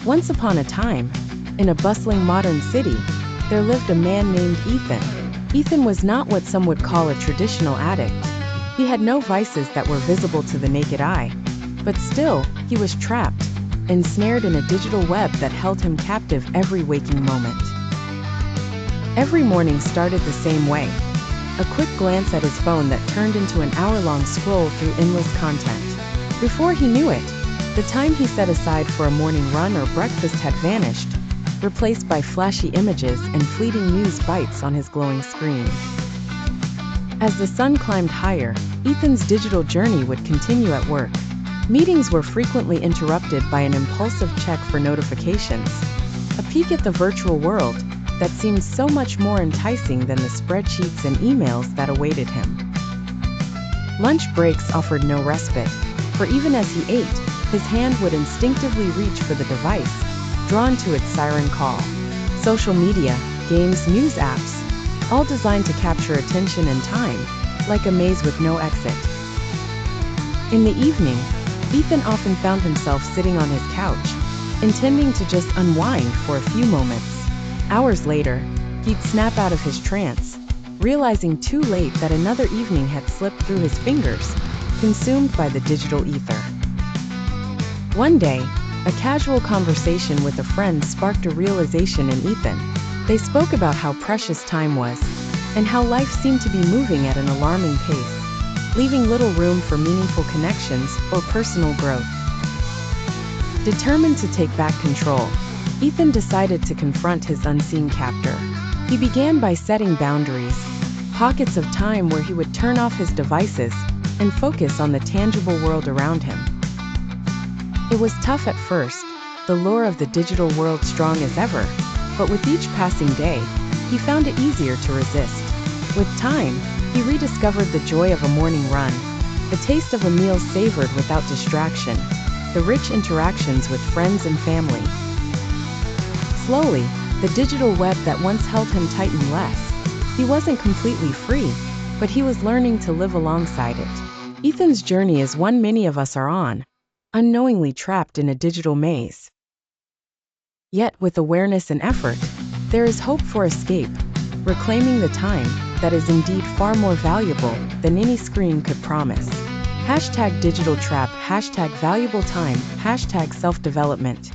Once upon a time, in a bustling modern city, there lived a man named Ethan. Ethan was not what some would call a traditional addict. He had no vices that were visible to the naked eye. But still, he was trapped, ensnared in a digital web that held him captive every waking moment. Every morning started the same way. A quick glance at his phone that turned into an hour-long scroll through endless content. Before he knew it, the time he set aside for a morning run or breakfast had vanished, replaced by flashy images and fleeting news bites on his glowing screen. As the sun climbed higher, Ethan's digital journey would continue at work. Meetings were frequently interrupted by an impulsive check for notifications, a peek at the virtual world that seemed so much more enticing than the spreadsheets and emails that awaited him. Lunch breaks offered no respite, for even as he ate, his hand would instinctively reach for the device, drawn to its siren call. Social media, games, news apps, all designed to capture attention and time, like a maze with no exit. In the evening, Ethan often found himself sitting on his couch, intending to just unwind for a few moments. Hours later, he'd snap out of his trance, realizing too late that another evening had slipped through his fingers, consumed by the digital ether. One day, a casual conversation with a friend sparked a realization in Ethan. They spoke about how precious time was, and how life seemed to be moving at an alarming pace, leaving little room for meaningful connections or personal growth. Determined to take back control, Ethan decided to confront his unseen captor. He began by setting boundaries, pockets of time where he would turn off his devices and focus on the tangible world around him. It was tough at first, the lure of the digital world strong as ever, but with each passing day, he found it easier to resist. With time, he rediscovered the joy of a morning run, the taste of a meal savored without distraction, the rich interactions with friends and family. Slowly, the digital web that once held him tightened less. He wasn't completely free, but he was learning to live alongside it. Ethan's journey is one many of us are on, unknowingly trapped in a digital maze. Yet, with awareness and effort, there is hope for escape, reclaiming the time that is indeed far more valuable than any screen could promise. #digital trap, #valuable time, #self-development.